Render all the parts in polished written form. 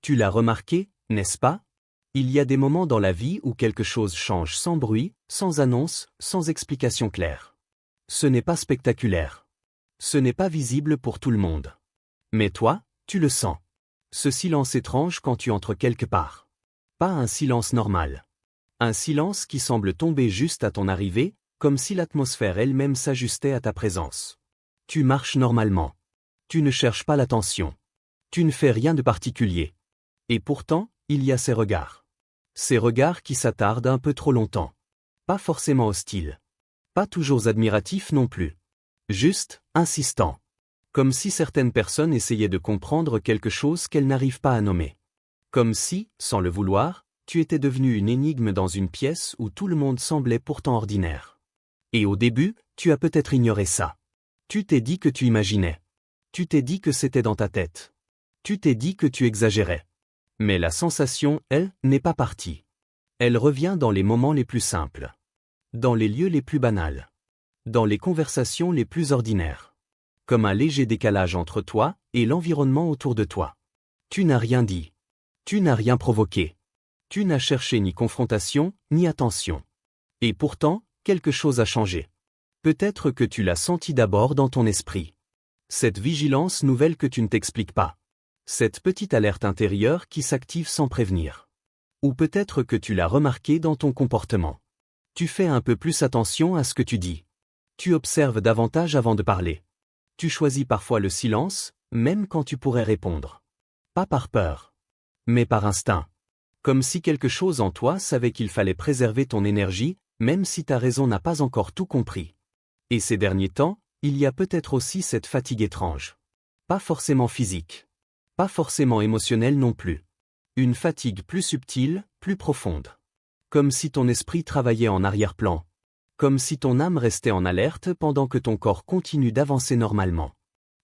Tu l'as remarqué, n'est-ce pas? Il y a des moments dans la vie où quelque chose change sans bruit, sans annonce, sans explication claire. Ce n'est pas spectaculaire. Ce n'est pas visible pour tout le monde. Mais toi, tu le sens. Ce silence étrange quand tu entres quelque part. Pas un silence normal. Un silence qui semble tomber juste à ton arrivée, comme si l'atmosphère elle-même s'ajustait à ta présence. Tu marches normalement. Tu ne cherches pas l'attention. Tu ne fais rien de particulier. Et pourtant, il y a ces regards. Ces regards qui s'attardent un peu trop longtemps. Pas forcément hostiles. Pas toujours admiratifs non plus. Juste, insistants. Comme si certaines personnes essayaient de comprendre quelque chose qu'elles n'arrivent pas à nommer. Comme si, sans le vouloir, tu étais devenu une énigme dans une pièce où tout le monde semblait pourtant ordinaire. Et au début, tu as peut-être ignoré ça. Tu t'es dit que tu imaginais. Tu t'es dit que c'était dans ta tête. Tu t'es dit que tu exagérais. Mais la sensation, elle, n'est pas partie. Elle revient dans les moments les plus simples. Dans les lieux les plus banals. Dans les conversations les plus ordinaires. Comme un léger décalage entre toi et l'environnement autour de toi. Tu n'as rien dit. Tu n'as rien provoqué. Tu n'as cherché ni confrontation, ni attention. Et pourtant, quelque chose a changé. Peut-être que tu l'as senti d'abord dans ton esprit. Cette vigilance nouvelle que tu ne t'expliques pas. Cette petite alerte intérieure qui s'active sans prévenir. Ou peut-être que tu l'as remarqué dans ton comportement. Tu fais un peu plus attention à ce que tu dis. Tu observes davantage avant de parler. Tu choisis parfois le silence, même quand tu pourrais répondre. Pas par peur, mais par instinct. Comme si quelque chose en toi savait qu'il fallait préserver ton énergie, même si ta raison n'a pas encore tout compris. Et ces derniers temps, il y a peut-être aussi cette fatigue étrange. Pas forcément physique. Pas forcément émotionnelle non plus. Une fatigue plus subtile, plus profonde. Comme si ton esprit travaillait en arrière-plan. Comme si ton âme restait en alerte pendant que ton corps continue d'avancer normalement.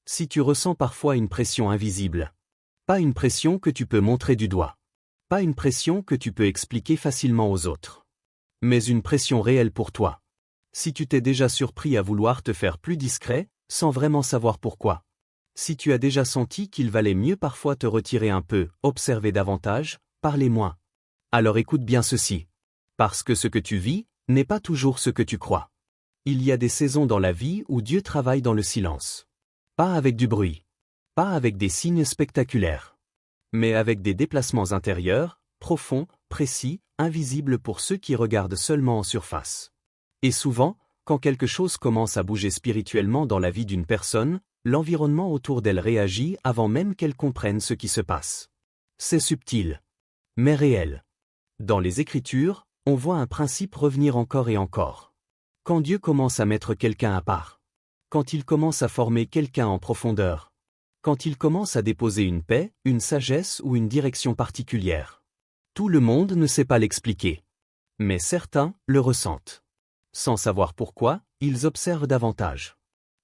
Si tu ressens parfois une pression invisible. Pas une pression que tu peux montrer du doigt. Pas une pression que tu peux expliquer facilement aux autres. Mais une pression réelle pour toi. Si tu t'es déjà surpris à vouloir te faire plus discret, sans vraiment savoir pourquoi. Si tu as déjà senti qu'il valait mieux parfois te retirer un peu, observer davantage, parler moins. Alors écoute bien ceci. Parce que ce que tu vis, n'est pas toujours ce que tu crois. Il y a des saisons dans la vie où Dieu travaille dans le silence. Pas avec du bruit. Pas avec des signes spectaculaires. Mais avec des déplacements intérieurs, profonds, précis, invisibles pour ceux qui regardent seulement en surface. Et souvent, quand quelque chose commence à bouger spirituellement dans la vie d'une personne, l'environnement autour d'elle réagit avant même qu'elle comprenne ce qui se passe. C'est subtil, mais réel. Dans les Écritures, on voit un principe revenir encore et encore. Quand Dieu commence à mettre quelqu'un à part. Quand il commence à former quelqu'un en profondeur. Quand il commence à déposer une paix, une sagesse ou une direction particulière. Tout le monde ne sait pas l'expliquer. Mais certains le ressentent. Sans savoir pourquoi, ils observent davantage.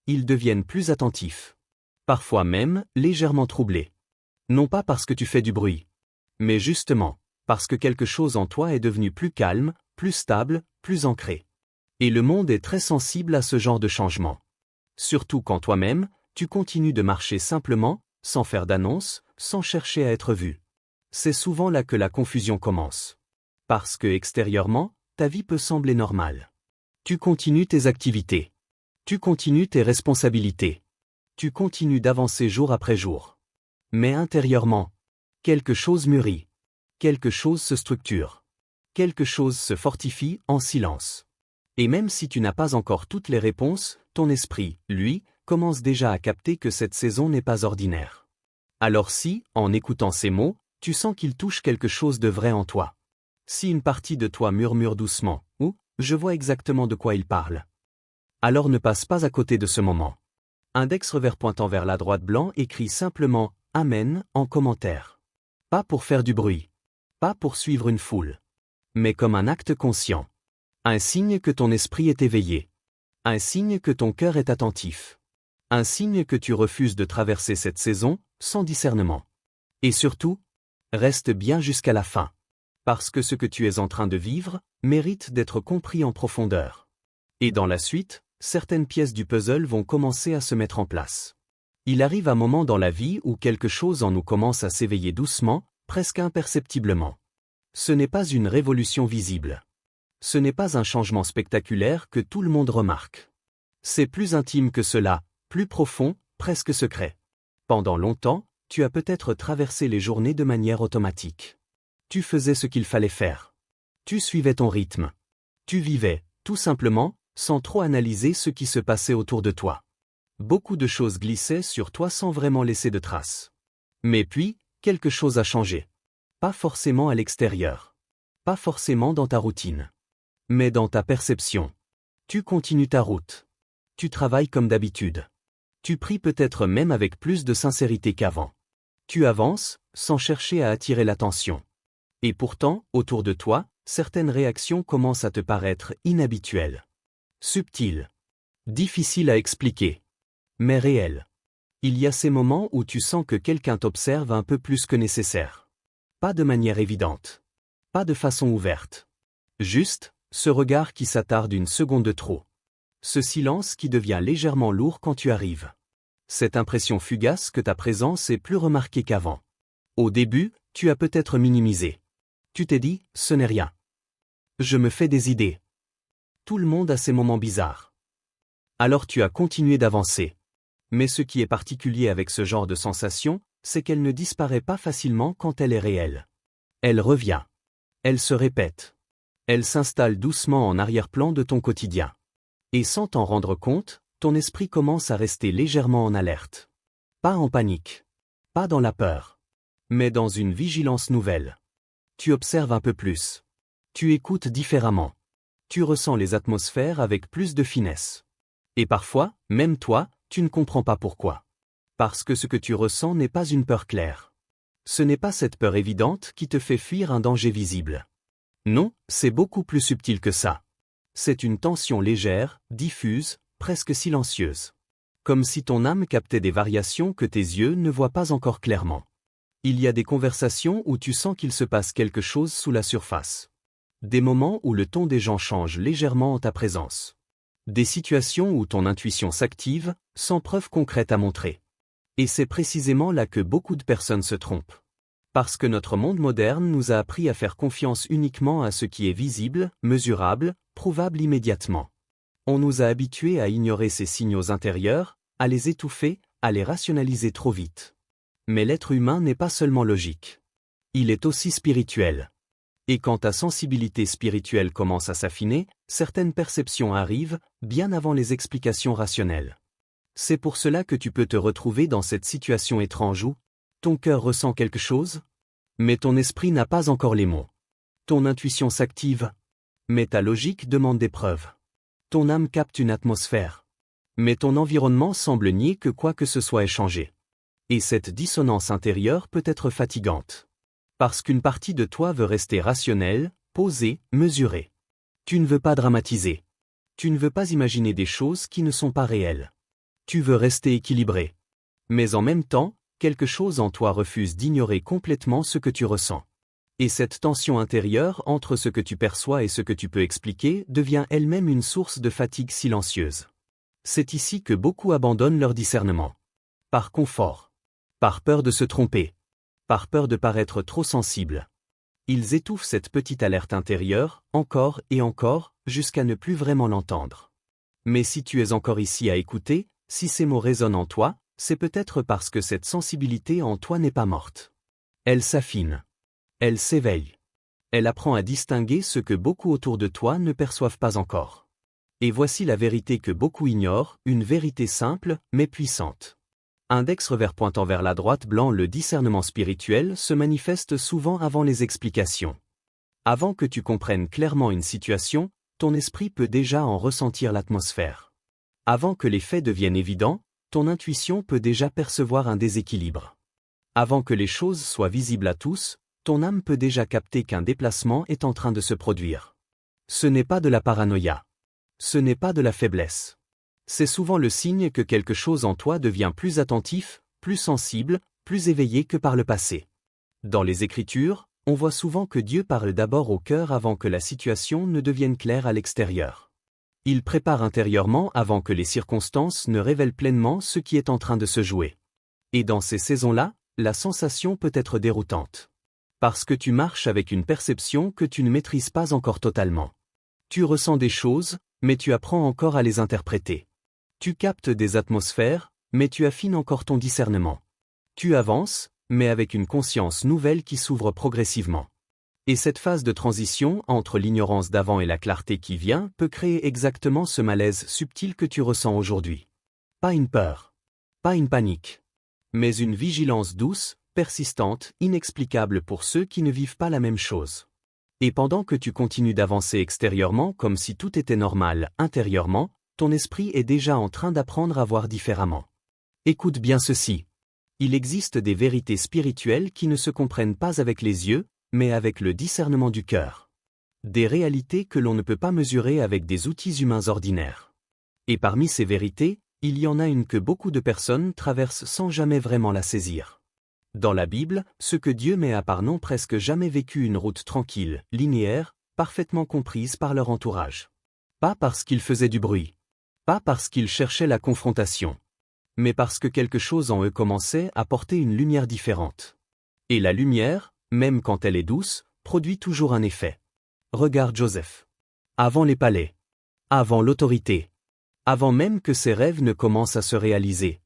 Ils deviennent plus attentifs. Parfois même, légèrement troublés. Non pas parce que tu fais du bruit. Mais justement, parce que quelque chose en toi est devenu plus calme, plus stable, plus ancré. Et le monde est très sensible à ce genre de changement. Surtout quand toi-même, tu continues de marcher simplement, sans faire d'annonce, sans chercher à être vu. C'est souvent là que la confusion commence. Parce que extérieurement, ta vie peut sembler normale. Tu continues tes activités. Tu continues tes responsabilités. Tu continues d'avancer jour après jour. Mais intérieurement, quelque chose mûrit. Quelque chose se structure. Quelque chose se fortifie en silence. Et même si tu n'as pas encore toutes les réponses, ton esprit, lui, commence déjà à capter que cette saison n'est pas ordinaire. Alors si, en écoutant ces mots, tu sens qu'ils touchent quelque chose de vrai en toi. Si une partie de toi murmure doucement, ou « je vois exactement de quoi il parle », alors ne passe pas à côté de ce moment. Index revers pointant vers la droite blanc écrit simplement « Amen » en commentaire. Pas pour faire du bruit. Pas pour suivre une foule. Mais comme un acte conscient. Un signe que ton esprit est éveillé. Un signe que ton cœur est attentif. Un signe que tu refuses de traverser cette saison, sans discernement. Et surtout, reste bien jusqu'à la fin. Parce que ce que tu es en train de vivre, mérite d'être compris en profondeur. Et dans la suite, certaines pièces du puzzle vont commencer à se mettre en place. Il arrive un moment dans la vie où quelque chose en nous commence à s'éveiller doucement, presque imperceptiblement. Ce n'est pas une révolution visible. Ce n'est pas un changement spectaculaire que tout le monde remarque. C'est plus intime que cela, plus profond, presque secret. Pendant longtemps, tu as peut-être traversé les journées de manière automatique. Tu faisais ce qu'il fallait faire. Tu suivais ton rythme. Tu vivais, tout simplement, sans trop analyser ce qui se passait autour de toi. Beaucoup de choses glissaient sur toi sans vraiment laisser de traces. Mais puis, quelque chose a changé. Pas forcément à l'extérieur. Pas forcément dans ta routine. Mais dans ta perception. Tu continues ta route. Tu travailles comme d'habitude. Tu pries peut-être même avec plus de sincérité qu'avant. Tu avances, sans chercher à attirer l'attention. Et pourtant, autour de toi, certaines réactions commencent à te paraître inhabituelles. Subtiles. Difficiles à expliquer. Mais réelles. Il y a ces moments où tu sens que quelqu'un t'observe un peu plus que nécessaire. Pas de manière évidente. Pas de façon ouverte. Juste, ce regard qui s'attarde une seconde de trop. Ce silence qui devient légèrement lourd quand tu arrives. Cette impression fugace que ta présence est plus remarquée qu'avant. Au début, tu as peut-être minimisé. Tu t'es dit, ce n'est rien. Je me fais des idées. Tout le monde a ces moments bizarres. Alors tu as continué d'avancer. Mais ce qui est particulier avec ce genre de sensation, c'est qu'elle ne disparaît pas facilement quand elle est réelle. Elle revient. Elle se répète. Elle s'installe doucement en arrière-plan de ton quotidien. Et sans t'en rendre compte, ton esprit commence à rester légèrement en alerte. Pas en panique. Pas dans la peur. Mais dans une vigilance nouvelle. Tu observes un peu plus. Tu écoutes différemment. Tu ressens les atmosphères avec plus de finesse. Et parfois, même toi, tu ne comprends pas pourquoi. Parce que ce que tu ressens n'est pas une peur claire. Ce n'est pas cette peur évidente qui te fait fuir un danger visible. Non, c'est beaucoup plus subtil que ça. C'est une tension légère, diffuse, presque silencieuse. Comme si ton âme captait des variations que tes yeux ne voient pas encore clairement. Il y a des conversations où tu sens qu'il se passe quelque chose sous la surface. Des moments où le ton des gens change légèrement en ta présence. Des situations où ton intuition s'active, sans preuve concrète à montrer. Et c'est précisément là que beaucoup de personnes se trompent. Parce que notre monde moderne nous a appris à faire confiance uniquement à ce qui est visible, mesurable, prouvable immédiatement. On nous a habitués à ignorer ces signaux intérieurs, à les étouffer, à les rationaliser trop vite. Mais l'être humain n'est pas seulement logique. Il est aussi spirituel. Et quand ta sensibilité spirituelle commence à s'affiner, certaines perceptions arrivent, bien avant les explications rationnelles. C'est pour cela que tu peux te retrouver dans cette situation étrange où ton cœur ressent quelque chose, mais ton esprit n'a pas encore les mots. Ton intuition s'active, mais ta logique demande des preuves. Ton âme capte une atmosphère, mais ton environnement semble nier que quoi que ce soit ait changé. Et cette dissonance intérieure peut être fatigante. Parce qu'une partie de toi veut rester rationnelle, posée, mesurée. Tu ne veux pas dramatiser. Tu ne veux pas imaginer des choses qui ne sont pas réelles. Tu veux rester équilibré. Mais en même temps, quelque chose en toi refuse d'ignorer complètement ce que tu ressens. Et cette tension intérieure entre ce que tu perçois et ce que tu peux expliquer devient elle-même une source de fatigue silencieuse. C'est ici que beaucoup abandonnent leur discernement. Par confort. Par peur de se tromper. Par peur de paraître trop sensible. Ils étouffent cette petite alerte intérieure, encore et encore, jusqu'à ne plus vraiment l'entendre. Mais si tu es encore ici à écouter, si ces mots résonnent en toi, c'est peut-être parce que cette sensibilité en toi n'est pas morte. Elle s'affine. Elle s'éveille. Elle apprend à distinguer ce que beaucoup autour de toi ne perçoivent pas encore. Et voici la vérité que beaucoup ignorent, une vérité simple, mais puissante. Index revers pointant vers la droite blanc. Le discernement spirituel se manifeste souvent avant les explications. Avant que tu comprennes clairement une situation, ton esprit peut déjà en ressentir l'atmosphère. Avant que les faits deviennent évidents, ton intuition peut déjà percevoir un déséquilibre. Avant que les choses soient visibles à tous, ton âme peut déjà capter qu'un déplacement est en train de se produire. Ce n'est pas de la paranoïa. Ce n'est pas de la faiblesse. C'est souvent le signe que quelque chose en toi devient plus attentif, plus sensible, plus éveillé que par le passé. Dans les Écritures, on voit souvent que Dieu parle d'abord au cœur avant que la situation ne devienne claire à l'extérieur. Il prépare intérieurement avant que les circonstances ne révèlent pleinement ce qui est en train de se jouer. Et dans ces saisons-là, la sensation peut être déroutante. Parce que tu marches avec une perception que tu ne maîtrises pas encore totalement. Tu ressens des choses, mais tu apprends encore à les interpréter. Tu captes des atmosphères, mais tu affines encore ton discernement. Tu avances, mais avec une conscience nouvelle qui s'ouvre progressivement. Et cette phase de transition entre l'ignorance d'avant et la clarté qui vient peut créer exactement ce malaise subtil que tu ressens aujourd'hui. Pas une peur. Pas une panique. Mais une vigilance douce, persistante, inexplicable pour ceux qui ne vivent pas la même chose. Et pendant que tu continues d'avancer extérieurement comme si tout était normal, intérieurement, ton esprit est déjà en train d'apprendre à voir différemment. Écoute bien ceci. Il existe des vérités spirituelles qui ne se comprennent pas avec les yeux, mais avec le discernement du cœur. Des réalités que l'on ne peut pas mesurer avec des outils humains ordinaires. Et parmi ces vérités, il y en a une que beaucoup de personnes traversent sans jamais vraiment la saisir. Dans la Bible, ceux que Dieu met à part n'ont presque jamais vécu une route tranquille, linéaire, parfaitement comprise par leur entourage. Pas parce qu'ils faisaient du bruit. Pas parce qu'ils cherchaient la confrontation. Mais parce que quelque chose en eux commençait à porter une lumière différente. Et la lumière, même quand elle est douce, produit toujours un effet. Regarde Joseph. Avant les palais. Avant l'autorité. Avant même que ses rêves ne commencent à se réaliser.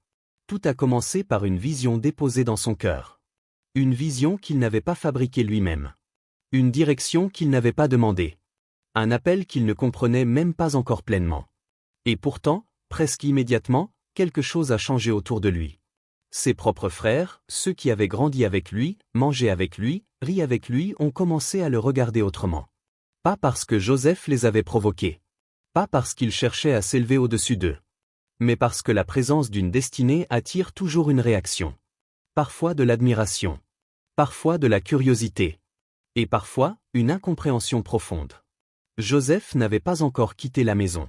Tout a commencé par une vision déposée dans son cœur. Une vision qu'il n'avait pas fabriquée lui-même. Une direction qu'il n'avait pas demandée. Un appel qu'il ne comprenait même pas encore pleinement. Et pourtant, presque immédiatement, quelque chose a changé autour de lui. Ses propres frères, ceux qui avaient grandi avec lui, mangé avec lui, ri avec lui, ont commencé à le regarder autrement. Pas parce que Joseph les avait provoqués. Pas parce qu'il cherchait à s'élever au-dessus d'eux. Mais parce que la présence d'une destinée attire toujours une réaction. Parfois de l'admiration. Parfois de la curiosité. Et parfois, une incompréhension profonde. Joseph n'avait pas encore quitté la maison.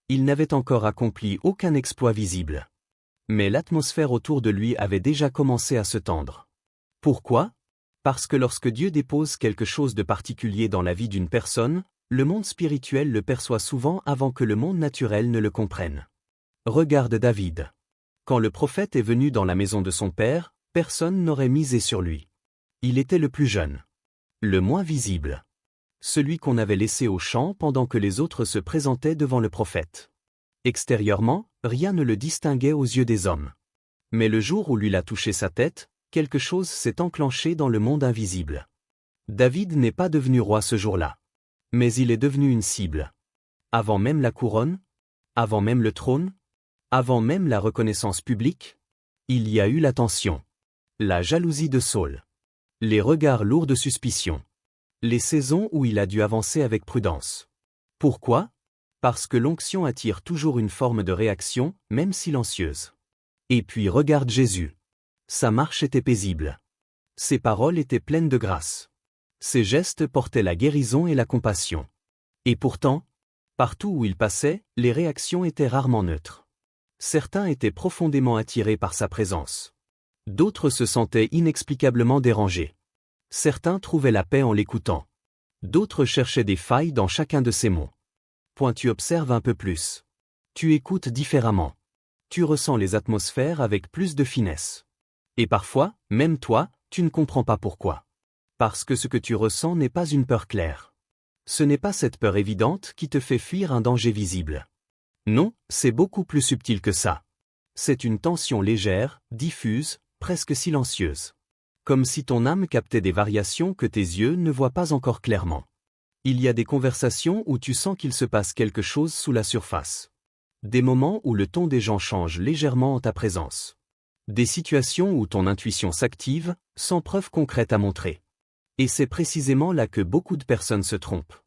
Il n'avait encore accompli aucun exploit visible. Mais l'atmosphère autour de lui avait déjà commencé à se tendre. Pourquoi? Parce que lorsque Dieu dépose quelque chose de particulier dans la vie d'une personne, le monde spirituel le perçoit souvent avant que le monde naturel ne le comprenne. Regarde David. Quand le prophète est venu dans la maison de son père, personne n'aurait misé sur lui. Il était le plus jeune. Le moins visible. Celui qu'on avait laissé au champ pendant que les autres se présentaient devant le prophète. Extérieurement, rien ne le distinguait aux yeux des hommes. Mais le jour où lui a touché sa tête, quelque chose s'est enclenché dans le monde invisible. David n'est pas devenu roi ce jour-là. Mais il est devenu une cible. Avant même la couronne? Avant même le trône? Avant même la reconnaissance publique? Il y a eu l'attention. La jalousie de Saul. Les regards lourds de suspicion. Les saisons où il a dû avancer avec prudence. Pourquoi? Parce que l'onction attire toujours une forme de réaction, même silencieuse. Et puis regarde Jésus. Sa marche était paisible. Ses paroles étaient pleines de grâce. Ses gestes portaient la guérison et la compassion. Et pourtant, partout où il passait, les réactions étaient rarement neutres. Certains étaient profondément attirés par sa présence. D'autres se sentaient inexplicablement dérangés. Certains trouvaient la paix en l'écoutant. D'autres cherchaient des failles dans chacun de ses mots. Tu observes un peu plus. Tu écoutes différemment. Tu ressens les atmosphères avec plus de finesse. Et parfois, même toi, tu ne comprends pas pourquoi. Parce que ce que tu ressens n'est pas une peur claire. Ce n'est pas cette peur évidente qui te fait fuir un danger visible. Non, c'est beaucoup plus subtil que ça. C'est une tension légère, diffuse, presque silencieuse. Comme si ton âme captait des variations que tes yeux ne voient pas encore clairement. Il y a des conversations où tu sens qu'il se passe quelque chose sous la surface. Des moments où le ton des gens change légèrement en ta présence. Des situations où ton intuition s'active, sans preuve concrète à montrer. Et c'est précisément là que beaucoup de personnes se trompent.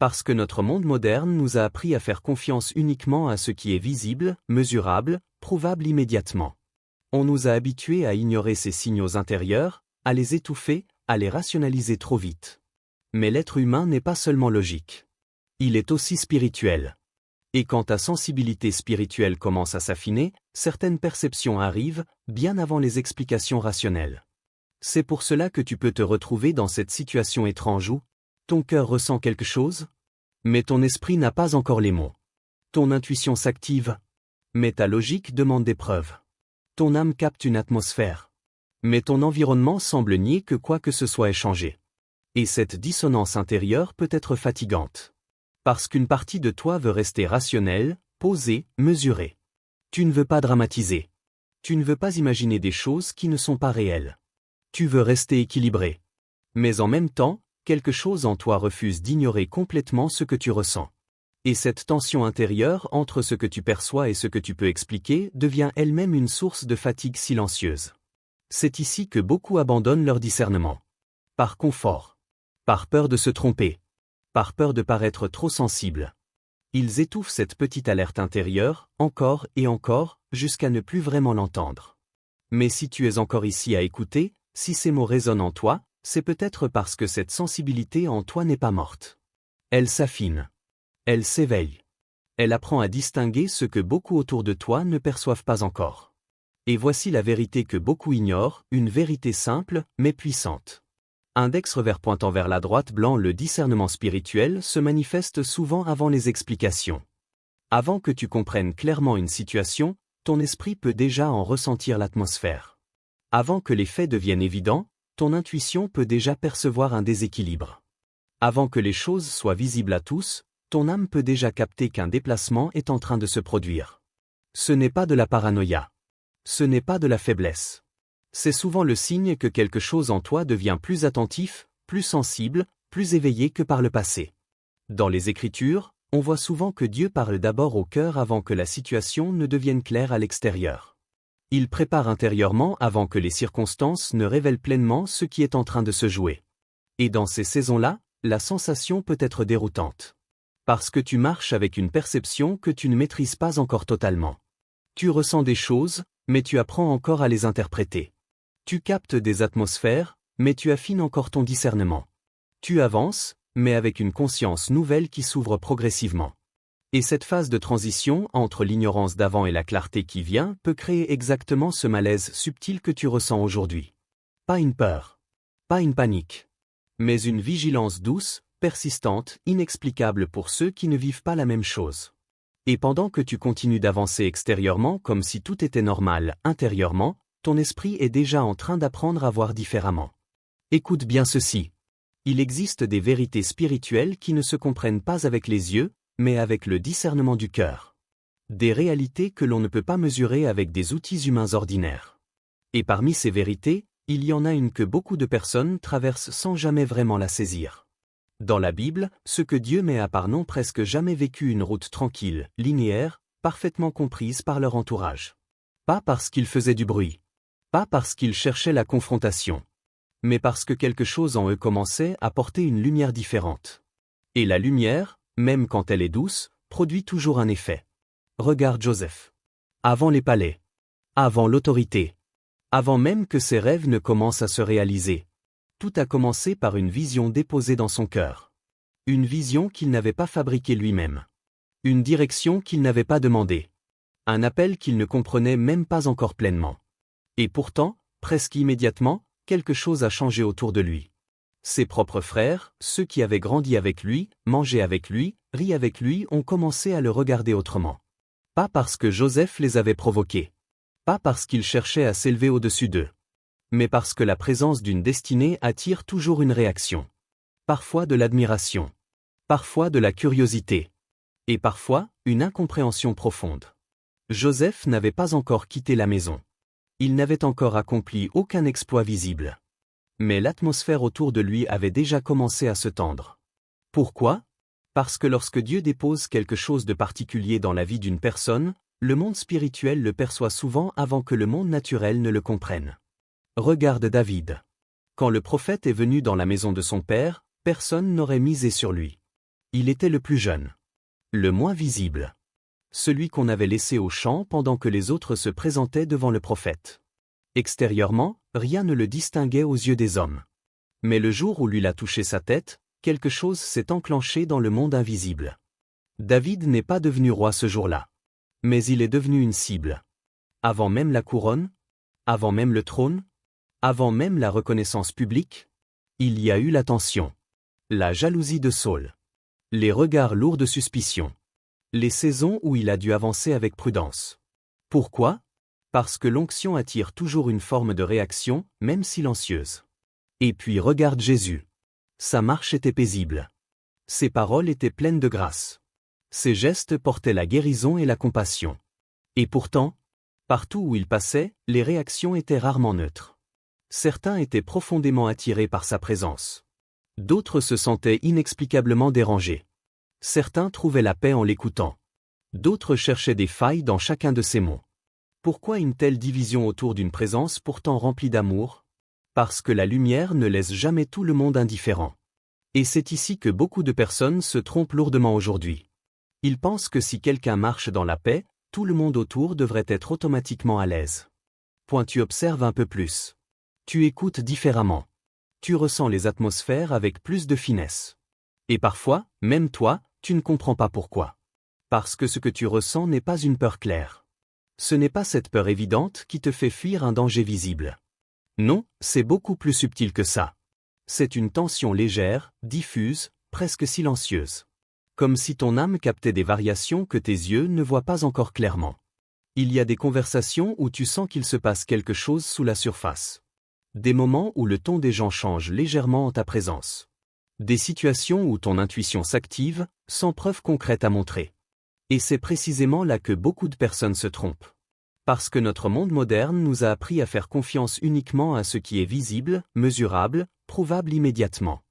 Parce que notre monde moderne nous a appris à faire confiance uniquement à ce qui est visible, mesurable, prouvable immédiatement. On nous a habitués à ignorer ces signaux intérieurs, à les étouffer, à les rationaliser trop vite. Mais l'être humain n'est pas seulement logique. Il est aussi spirituel. Et quand ta sensibilité spirituelle commence à s'affiner, certaines perceptions arrivent, bien avant les explications rationnelles. C'est pour cela que tu peux te retrouver dans cette situation étrange où ton cœur ressent quelque chose, mais ton esprit n'a pas encore les mots. Ton intuition s'active, mais ta logique demande des preuves. Ton âme capte une atmosphère, Mais ton environnement semble nier que quoi que ce soit ait changé. Et cette dissonance intérieure peut être fatigante. Parce qu'une partie de toi veut rester rationnelle, posée, mesurée. Tu ne veux pas dramatiser. Tu ne veux pas imaginer des choses qui ne sont pas réelles. Tu veux rester équilibré. Mais en même temps, quelque chose en toi refuse d'ignorer complètement ce que tu ressens. Et cette tension intérieure entre ce que tu perçois et ce que tu peux expliquer devient elle-même une source de fatigue silencieuse. C'est ici que beaucoup abandonnent leur discernement. Par confort. Par peur de se tromper. Par peur de paraître trop sensible. Ils étouffent cette petite alerte intérieure, encore et encore, jusqu'à ne plus vraiment l'entendre. Mais si tu es encore ici à écouter, si ces mots résonnent en toi, c'est peut-être parce que cette sensibilité en toi n'est pas morte. Elle s'affine. Elle s'éveille. Elle apprend à distinguer ce que beaucoup autour de toi ne perçoivent pas encore. Et voici la vérité que beaucoup ignorent, une vérité simple, mais puissante. Index revers pointant vers la droite blanc. Le discernement spirituel se manifeste souvent avant les explications. Avant que tu comprennes clairement une situation, ton esprit peut déjà en ressentir l'atmosphère. Avant que les faits deviennent évidents, ton intuition peut déjà percevoir un déséquilibre. Avant que les choses soient visibles à tous, ton âme peut déjà capter qu'un déplacement est en train de se produire. Ce n'est pas de la paranoïa. Ce n'est pas de la faiblesse. C'est souvent le signe que quelque chose en toi devient plus attentif, plus sensible, plus éveillé que par le passé. Dans les Écritures, on voit souvent que Dieu parle d'abord au cœur avant que la situation ne devienne claire à l'extérieur. Il prépare intérieurement avant que les circonstances ne révèlent pleinement ce qui est en train de se jouer. Et dans ces saisons-là, la sensation peut être déroutante. Parce que tu marches avec une perception que tu ne maîtrises pas encore totalement. Tu ressens des choses, mais tu apprends encore à les interpréter. Tu captes des atmosphères, mais tu affines encore ton discernement. Tu avances, mais avec une conscience nouvelle qui s'ouvre progressivement. Et cette phase de transition entre l'ignorance d'avant et la clarté qui vient peut créer exactement ce malaise subtil que tu ressens aujourd'hui. Pas une peur. Pas une panique. Mais une vigilance douce, persistante, inexplicable pour ceux qui ne vivent pas la même chose. Et pendant que tu continues d'avancer extérieurement comme si tout était normal, intérieurement, ton esprit est déjà en train d'apprendre à voir différemment. Écoute bien ceci. Il existe des vérités spirituelles qui ne se comprennent pas avec les yeux, mais avec le discernement du cœur. Des réalités que l'on ne peut pas mesurer avec des outils humains ordinaires. Et parmi ces vérités, il y en a une que beaucoup de personnes traversent sans jamais vraiment la saisir. Dans la Bible, ce que Dieu met à part n'ont presque jamais vécu une route tranquille, linéaire, parfaitement comprise par leur entourage. Pas parce qu'ils faisaient du bruit. Pas parce qu'ils cherchaient la confrontation. Mais parce que quelque chose en eux commençait à porter une lumière différente. Et la lumière, même quand elle est douce, produit toujours un effet. Regarde Joseph. Avant les palais. Avant l'autorité. Avant même que ses rêves ne commencent à se réaliser. Tout a commencé par une vision déposée dans son cœur. Une vision qu'il n'avait pas fabriquée lui-même. Une direction qu'il n'avait pas demandée. Un appel qu'il ne comprenait même pas encore pleinement. Et pourtant, presque immédiatement, quelque chose a changé autour de lui. Ses propres frères, ceux qui avaient grandi avec lui, mangé avec lui, ri avec lui ont commencé à le regarder autrement. Pas parce que Joseph les avait provoqués. Pas parce qu'il cherchait à s'élever au-dessus d'eux. Mais parce que la présence d'une destinée attire toujours une réaction. Parfois de l'admiration. Parfois de la curiosité. Et parfois, une incompréhension profonde. Joseph n'avait pas encore quitté la maison. Il n'avait encore accompli aucun exploit visible. Mais l'atmosphère autour de lui avait déjà commencé à se tendre. Pourquoi ? Parce que lorsque Dieu dépose quelque chose de particulier dans la vie d'une personne, le monde spirituel le perçoit souvent avant que le monde naturel ne le comprenne. Regarde David. Quand le prophète est venu dans la maison de son père, personne n'aurait misé sur lui. Il était le plus jeune. Le moins visible. Celui qu'on avait laissé au champ pendant que les autres se présentaient devant le prophète. Extérieurement, rien ne le distinguait aux yeux des hommes. Mais le jour où lui a touché sa tête, quelque chose s'est enclenché dans le monde invisible. David n'est pas devenu roi ce jour-là. Mais il est devenu une cible. Avant même la couronne, avant même le trône, avant même la reconnaissance publique, il y a eu l'attention. La jalousie de Saul. Les regards lourds de suspicion. Les saisons où il a dû avancer avec prudence. Pourquoi ? Parce que l'onction attire toujours une forme de réaction, même silencieuse. Et puis regarde Jésus. Sa marche était paisible. Ses paroles étaient pleines de grâce. Ses gestes portaient la guérison et la compassion. Et pourtant, partout où il passait, les réactions étaient rarement neutres. Certains étaient profondément attirés par sa présence. D'autres se sentaient inexplicablement dérangés. Certains trouvaient la paix en l'écoutant. D'autres cherchaient des failles dans chacun de ses mots. Pourquoi une telle division autour d'une présence pourtant remplie d'amour? Parce que la lumière ne laisse jamais tout le monde indifférent. Et c'est ici que beaucoup de personnes se trompent lourdement aujourd'hui. Ils pensent que si quelqu'un marche dans la paix, tout le monde autour devrait être automatiquement à l'aise. Tu observes un peu plus. Tu écoutes différemment. Tu ressens les atmosphères avec plus de finesse. Et parfois, même toi, tu ne comprends pas pourquoi. Parce que ce que tu ressens n'est pas une peur claire. Ce n'est pas cette peur évidente qui te fait fuir un danger visible. Non, c'est beaucoup plus subtil que ça. C'est une tension légère, diffuse, presque silencieuse. Comme si ton âme captait des variations que tes yeux ne voient pas encore clairement. Il y a des conversations où tu sens qu'il se passe quelque chose sous la surface. Des moments où le ton des gens change légèrement en ta présence. Des situations où ton intuition s'active, sans preuve concrète à montrer. Et c'est précisément là que beaucoup de personnes se trompent. Parce que notre monde moderne nous a appris à faire confiance uniquement à ce qui est visible, mesurable, prouvable immédiatement.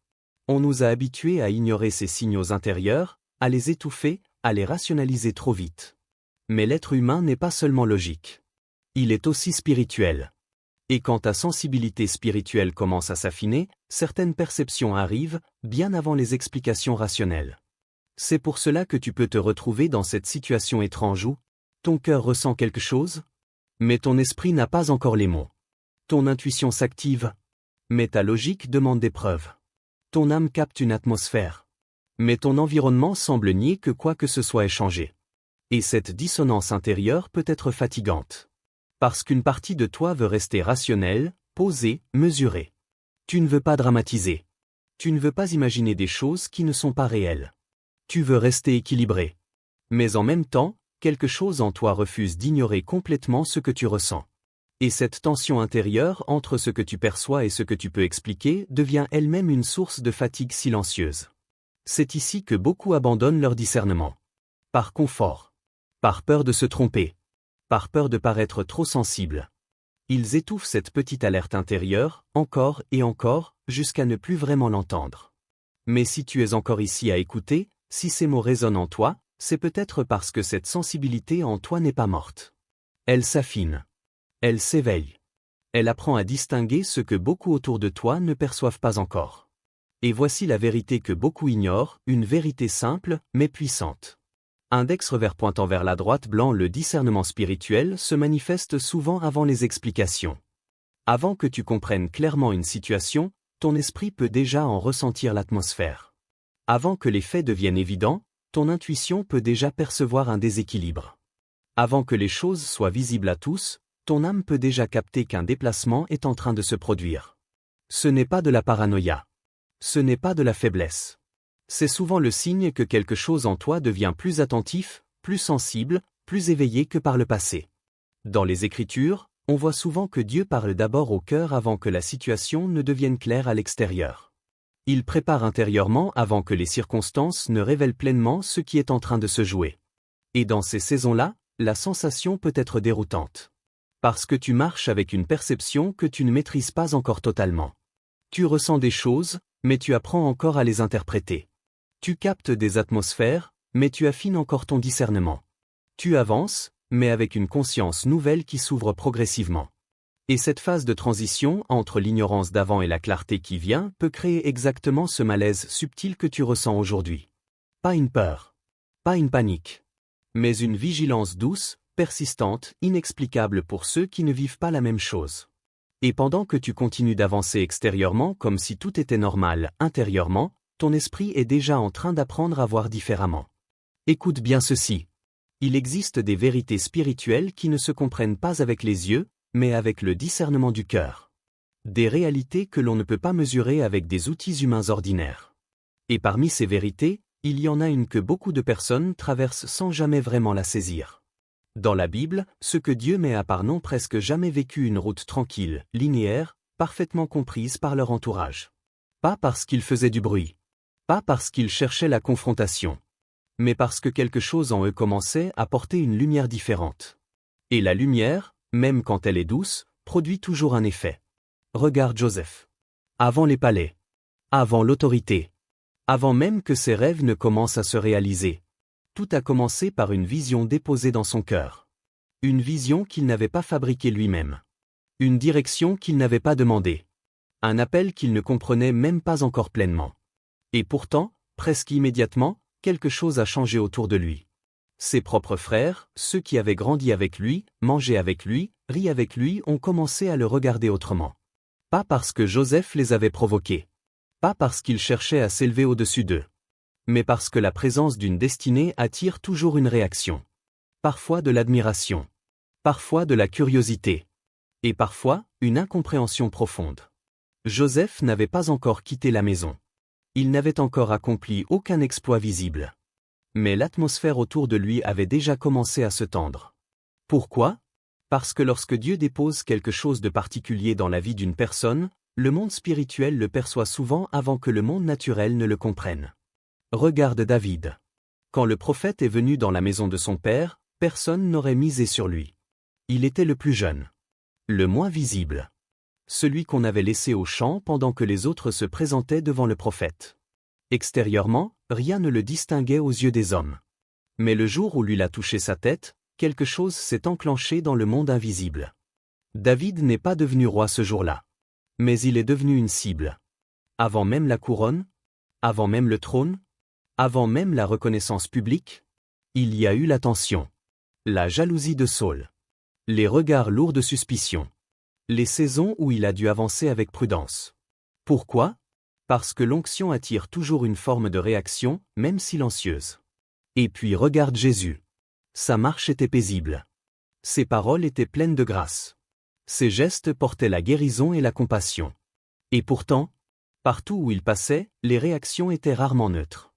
On nous a habitués à ignorer ces signaux intérieurs, à les étouffer, à les rationaliser trop vite. Mais l'être humain n'est pas seulement logique. Il est aussi spirituel. Et quand ta sensibilité spirituelle commence à s'affiner, certaines perceptions arrivent, bien avant les explications rationnelles. C'est pour cela que tu peux te retrouver dans cette situation étrange où ton cœur ressent quelque chose, mais ton esprit n'a pas encore les mots. Ton intuition s'active, mais ta logique demande des preuves. Ton âme capte une atmosphère, mais ton environnement semble nier que quoi que ce soit ait changé. Et cette dissonance intérieure peut être fatigante. Parce qu'une partie de toi veut rester rationnelle, posée, mesurée. Tu ne veux pas dramatiser. Tu ne veux pas imaginer des choses qui ne sont pas réelles. Tu veux rester équilibré. Mais en même temps, quelque chose en toi refuse d'ignorer complètement ce que tu ressens. Et cette tension intérieure entre ce que tu perçois et ce que tu peux expliquer devient elle-même une source de fatigue silencieuse. C'est ici que beaucoup abandonnent leur discernement. Par confort. Par peur de se tromper. Par peur de paraître trop sensible. Ils étouffent cette petite alerte intérieure, encore et encore, jusqu'à ne plus vraiment l'entendre. Mais si tu es encore ici à écouter, si ces mots résonnent en toi, c'est peut-être parce que cette sensibilité en toi n'est pas morte. Elle s'affine. Elle s'éveille. Elle apprend à distinguer ce que beaucoup autour de toi ne perçoivent pas encore. Et voici la vérité que beaucoup ignorent, une vérité simple, mais puissante. Index revers pointant vers la droite blanc. Le discernement spirituel se manifeste souvent avant les explications. Avant que tu comprennes clairement une situation, ton esprit peut déjà en ressentir l'atmosphère. Avant que les faits deviennent évidents, ton intuition peut déjà percevoir un déséquilibre. Avant que les choses soient visibles à tous, ton âme peut déjà capter qu'un déplacement est en train de se produire. Ce n'est pas de la paranoïa. Ce n'est pas de la faiblesse. C'est souvent le signe que quelque chose en toi devient plus attentif, plus sensible, plus éveillé que par le passé. Dans les Écritures, on voit souvent que Dieu parle d'abord au cœur avant que la situation ne devienne claire à l'extérieur. Il prépare intérieurement avant que les circonstances ne révèlent pleinement ce qui est en train de se jouer. Et dans ces saisons-là, la sensation peut être déroutante. Parce que tu marches avec une perception que tu ne maîtrises pas encore totalement. Tu ressens des choses, mais tu apprends encore à les interpréter. Tu captes des atmosphères, mais tu affines encore ton discernement. Tu avances, mais avec une conscience nouvelle qui s'ouvre progressivement. Et cette phase de transition entre l'ignorance d'avant et la clarté qui vient peut créer exactement ce malaise subtil que tu ressens aujourd'hui. Pas une peur. Pas une panique. Mais une vigilance douce, persistante, inexplicable pour ceux qui ne vivent pas la même chose. Et pendant que tu continues d'avancer extérieurement comme si tout était normal, intérieurement, ton esprit est déjà en train d'apprendre à voir différemment. Écoute bien ceci. Il existe des vérités spirituelles qui ne se comprennent pas avec les yeux, mais avec le discernement du cœur. Des réalités que l'on ne peut pas mesurer avec des outils humains ordinaires. Et parmi ces vérités, il y en a une que beaucoup de personnes traversent sans jamais vraiment la saisir. Dans la Bible, ce que Dieu met à part n'ont presque jamais vécu une route tranquille, linéaire, parfaitement comprise par leur entourage. Pas parce qu'ils faisaient du bruit. Pas parce qu'ils cherchaient la confrontation. Mais parce que quelque chose en eux commençait à porter une lumière différente. Et la lumière, même quand elle est douce, produit toujours un effet. Regarde Joseph. Avant les palais. Avant l'autorité. Avant même que ses rêves ne commencent à se réaliser. Tout a commencé par une vision déposée dans son cœur. Une vision qu'il n'avait pas fabriquée lui-même. Une direction qu'il n'avait pas demandée. Un appel qu'il ne comprenait même pas encore pleinement. Et pourtant, presque immédiatement, quelque chose a changé autour de lui. Ses propres frères, ceux qui avaient grandi avec lui, mangé avec lui, ri avec lui, ont commencé à le regarder autrement. Pas parce que Joseph les avait provoqués. Pas parce qu'il cherchait à s'élever au-dessus d'eux. Mais parce que la présence d'une destinée attire toujours une réaction. Parfois de l'admiration. Parfois de la curiosité. Et parfois, une incompréhension profonde. Joseph n'avait pas encore quitté la maison. Il n'avait encore accompli aucun exploit visible. Mais l'atmosphère autour de lui avait déjà commencé à se tendre. Pourquoi? Parce que lorsque Dieu dépose quelque chose de particulier dans la vie d'une personne, le monde spirituel le perçoit souvent avant que le monde naturel ne le comprenne. Regarde David. Quand le prophète est venu dans la maison de son père, personne n'aurait misé sur lui. Il était le plus jeune. Le moins visible. Celui qu'on avait laissé au champ pendant que les autres se présentaient devant le prophète. Extérieurement, rien ne le distinguait aux yeux des hommes. Mais le jour où lui a touché sa tête, quelque chose s'est enclenché dans le monde invisible. David n'est pas devenu roi ce jour-là. Mais il est devenu une cible. Avant même la couronne, avant même le trône, avant même la reconnaissance publique, il y a eu l'attention. La jalousie de Saül. Les regards lourds de suspicion. Les saisons où il a dû avancer avec prudence. Pourquoi? Parce que l'onction attire toujours une forme de réaction, même silencieuse. Et puis regarde Jésus. Sa marche était paisible. Ses paroles étaient pleines de grâce. Ses gestes portaient la guérison et la compassion. Et pourtant, partout où il passait, les réactions étaient rarement neutres.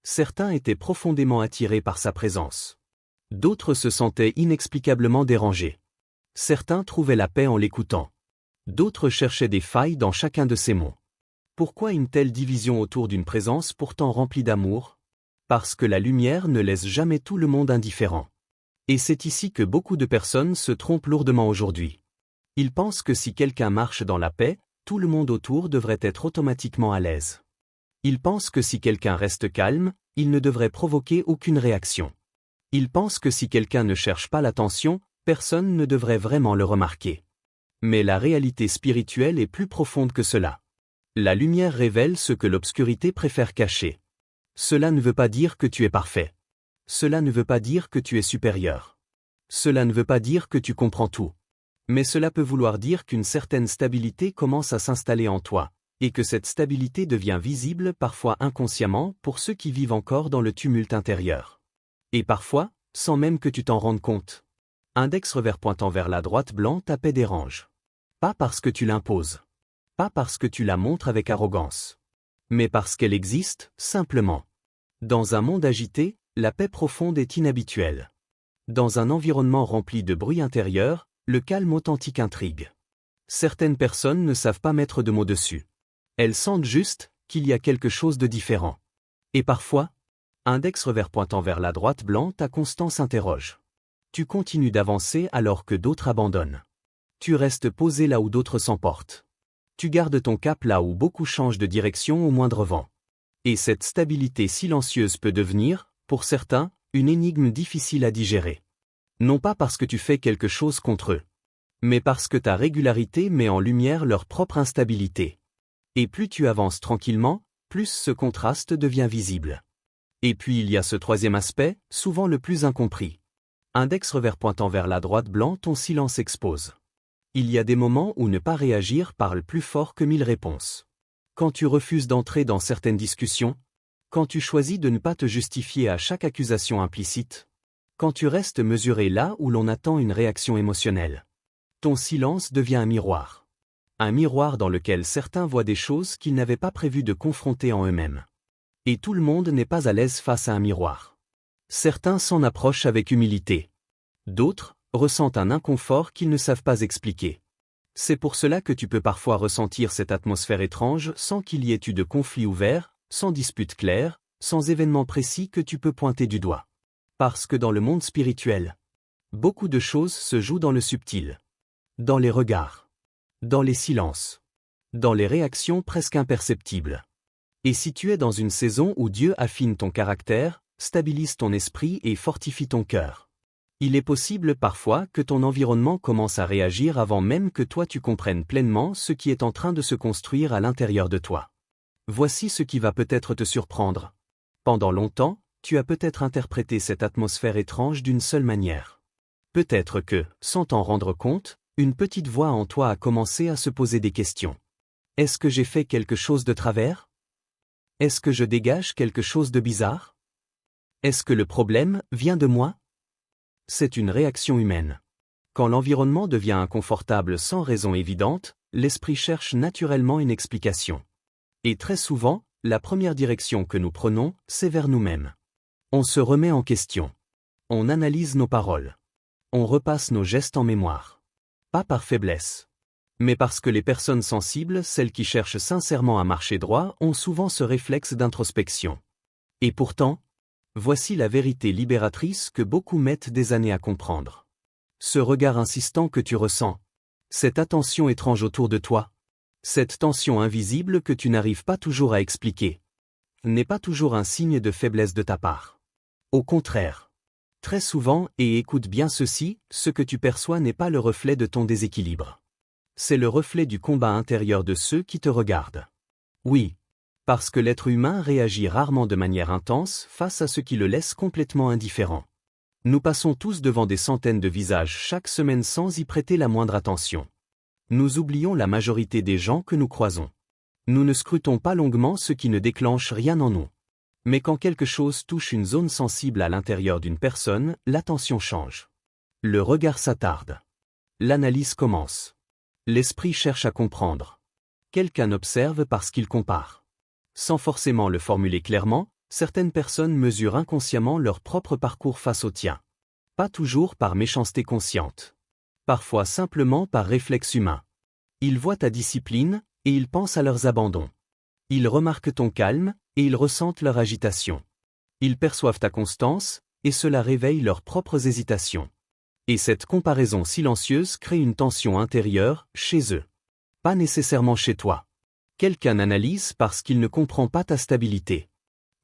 Certains étaient profondément attirés par sa présence. D'autres se sentaient inexplicablement dérangés. Certains trouvaient la paix en l'écoutant. D'autres cherchaient des failles dans chacun de ses mots. Pourquoi une telle division autour d'une présence pourtant remplie d'amour? Parce que la lumière ne laisse jamais tout le monde indifférent. Et c'est ici que beaucoup de personnes se trompent lourdement aujourd'hui. Ils pensent que si quelqu'un marche dans la paix, tout le monde autour devrait être automatiquement à l'aise. Ils pensent que si quelqu'un reste calme, il ne devrait provoquer aucune réaction. Ils pensent que si quelqu'un ne cherche pas l'attention, personne ne devrait vraiment le remarquer. Mais la réalité spirituelle est plus profonde que cela. La lumière révèle ce que l'obscurité préfère cacher. Cela ne veut pas dire que tu es parfait. Cela ne veut pas dire que tu es supérieur. Cela ne veut pas dire que tu comprends tout. Mais cela peut vouloir dire qu'une certaine stabilité commence à s'installer en toi, et que cette stabilité devient visible parfois inconsciemment pour ceux qui vivent encore dans le tumulte intérieur. Et parfois, sans même que tu t'en rendes compte. Index revers pointant vers la droite blanc ta paix dérange. Pas parce que tu l'imposes. Pas parce que tu la montres avec arrogance. Mais parce qu'elle existe, simplement. Dans un monde agité, la paix profonde est inhabituelle. Dans un environnement rempli de bruit intérieur, le calme authentique intrigue. Certaines personnes ne savent pas mettre de mots dessus. Elles sentent juste qu'il y a quelque chose de différent. Et parfois, index revers pointant vers la droite blanc ta constance interroge. Tu continues d'avancer alors que d'autres abandonnent. Tu restes posé là où d'autres s'emportent. Tu gardes ton cap là où beaucoup changent de direction au moindre vent. Et cette stabilité silencieuse peut devenir, pour certains, une énigme difficile à digérer. Non pas parce que tu fais quelque chose contre eux, mais parce que ta régularité met en lumière leur propre instabilité. Et plus tu avances tranquillement, plus ce contraste devient visible. Et puis il y a ce troisième aspect, souvent le plus incompris. Index revers pointant vers la droite blanc ton silence expose. Il y a des moments où ne pas réagir parle plus fort que 1000 réponses. Quand tu refuses d'entrer dans certaines discussions, quand tu choisis de ne pas te justifier à chaque accusation implicite, quand tu restes mesuré là où l'on attend une réaction émotionnelle. Ton silence devient un miroir. Un miroir dans lequel certains voient des choses qu'ils n'avaient pas prévu de confronter en eux-mêmes. Et tout le monde n'est pas à l'aise face à un miroir. Certains s'en approchent avec humilité. D'autres ressentent un inconfort qu'ils ne savent pas expliquer. C'est pour cela que tu peux parfois ressentir cette atmosphère étrange sans qu'il y ait eu de conflit ouvert, sans dispute claire, sans événement précis que tu peux pointer du doigt. Parce que dans le monde spirituel, beaucoup de choses se jouent dans le subtil. Dans les regards. Dans les silences. Dans les réactions presque imperceptibles. Et si tu es dans une saison où Dieu affine ton caractère, stabilise ton esprit et fortifie ton cœur, il est possible parfois que ton environnement commence à réagir avant même que toi tu comprennes pleinement ce qui est en train de se construire à l'intérieur de toi. Voici ce qui va peut-être te surprendre. Pendant longtemps, tu as peut-être interprété cette atmosphère étrange d'une seule manière. Peut-être que, sans t'en rendre compte, une petite voix en toi a commencé à se poser des questions. Est-ce que j'ai fait quelque chose de travers? Est-ce que je dégage quelque chose de bizarre? Est-ce que le problème vient de moi? C'est une réaction humaine. Quand l'environnement devient inconfortable sans raison évidente, l'esprit cherche naturellement une explication. Et très souvent, la première direction que nous prenons, c'est vers nous-mêmes. On se remet en question. On analyse nos paroles. On repasse nos gestes en mémoire. Pas par faiblesse. Mais parce que les personnes sensibles, celles qui cherchent sincèrement à marcher droit, ont souvent ce réflexe d'introspection. Et pourtant, voici la vérité libératrice que beaucoup mettent des années à comprendre. Ce regard insistant que tu ressens, cette attention étrange autour de toi, cette tension invisible que tu n'arrives pas toujours à expliquer, n'est pas toujours un signe de faiblesse de ta part. Au contraire. Très souvent, et écoute bien ceci, ce que tu perçois n'est pas le reflet de ton déséquilibre. C'est le reflet du combat intérieur de ceux qui te regardent. Oui. Parce que l'être humain réagit rarement de manière intense face à ce qui le laisse complètement indifférent. Nous passons tous devant des centaines de visages chaque semaine sans y prêter la moindre attention. Nous oublions la majorité des gens que nous croisons. Nous ne scrutons pas longuement ce qui ne déclenche rien en nous. Mais quand quelque chose touche une zone sensible à l'intérieur d'une personne, l'attention change. Le regard s'attarde. L'analyse commence. L'esprit cherche à comprendre. Quelqu'un observe parce qu'il compare. Sans forcément le formuler clairement, certaines personnes mesurent inconsciemment leur propre parcours face au tien. Pas toujours par méchanceté consciente. Parfois simplement par réflexe humain. Ils voient ta discipline, et ils pensent à leurs abandons. Ils remarquent ton calme, et ils ressentent leur agitation. Ils perçoivent ta constance, et cela réveille leurs propres hésitations. Et cette comparaison silencieuse crée une tension intérieure, chez eux. Pas nécessairement chez toi. Quelqu'un analyse parce qu'il ne comprend pas ta stabilité.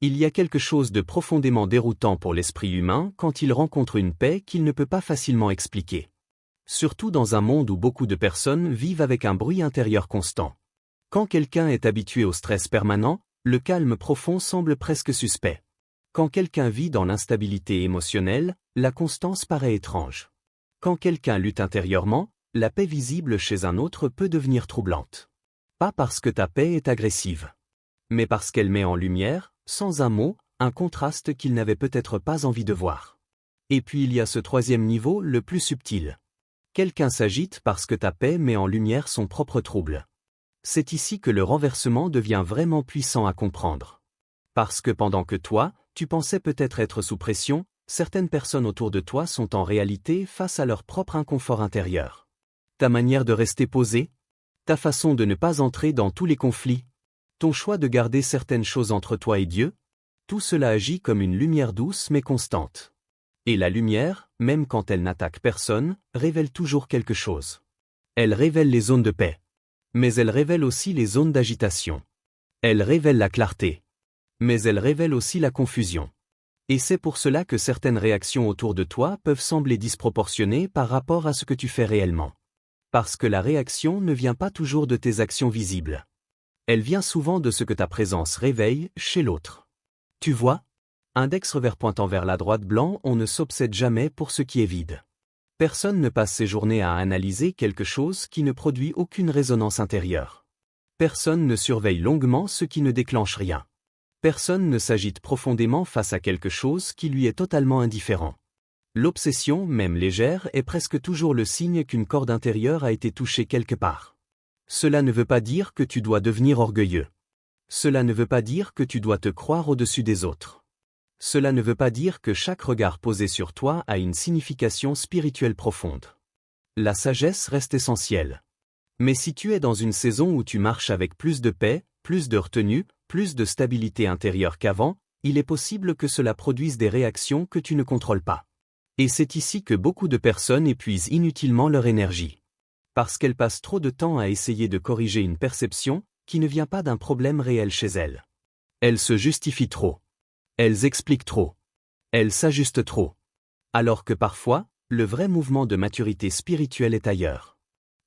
Il y a quelque chose de profondément déroutant pour l'esprit humain quand il rencontre une paix qu'il ne peut pas facilement expliquer. Surtout dans un monde où beaucoup de personnes vivent avec un bruit intérieur constant. Quand quelqu'un est habitué au stress permanent, le calme profond semble presque suspect. Quand quelqu'un vit dans l'instabilité émotionnelle, la constance paraît étrange. Quand quelqu'un lutte intérieurement, la paix visible chez un autre peut devenir troublante. Pas parce que ta paix est agressive, mais parce qu'elle met en lumière, sans un mot, un contraste qu'il n'avait peut-être pas envie de voir. Et puis il y a ce troisième niveau, le plus subtil. Quelqu'un s'agite parce que ta paix met en lumière son propre trouble. C'est ici que le renversement devient vraiment puissant à comprendre. Parce que pendant que toi, tu pensais peut-être être sous pression, certaines personnes autour de toi sont en réalité face à leur propre inconfort intérieur. Ta manière de rester posé, ta façon de ne pas entrer dans tous les conflits, ton choix de garder certaines choses entre toi et Dieu, tout cela agit comme une lumière douce mais constante. Et la lumière, même quand elle n'attaque personne, révèle toujours quelque chose. Elle révèle les zones de paix. Mais elle révèle aussi les zones d'agitation. Elle révèle la clarté. Mais elle révèle aussi la confusion. Et c'est pour cela que certaines réactions autour de toi peuvent sembler disproportionnées par rapport à ce que tu fais réellement. Parce que la réaction ne vient pas toujours de tes actions visibles. Elle vient souvent de ce que ta présence réveille chez l'autre. Tu vois? Index revers pointant vers la droite blanc, on ne s'obsède jamais pour ce qui est vide. Personne ne passe ses journées à analyser quelque chose qui ne produit aucune résonance intérieure. Personne ne surveille longuement ce qui ne déclenche rien. Personne ne s'agite profondément face à quelque chose qui lui est totalement indifférent. L'obsession, même légère, est presque toujours le signe qu'une corde intérieure a été touchée quelque part. Cela ne veut pas dire que tu dois devenir orgueilleux. Cela ne veut pas dire que tu dois te croire au-dessus des autres. Cela ne veut pas dire que chaque regard posé sur toi a une signification spirituelle profonde. La sagesse reste essentielle. Mais si tu es dans une saison où tu marches avec plus de paix, plus de retenue, plus de stabilité intérieure qu'avant, il est possible que cela produise des réactions que tu ne contrôles pas. Et c'est ici que beaucoup de personnes épuisent inutilement leur énergie. Parce qu'elles passent trop de temps à essayer de corriger une perception qui ne vient pas d'un problème réel chez elles. Elles se justifient trop. Elles expliquent trop. Elles s'ajustent trop. Alors que parfois, le vrai mouvement de maturité spirituelle est ailleurs.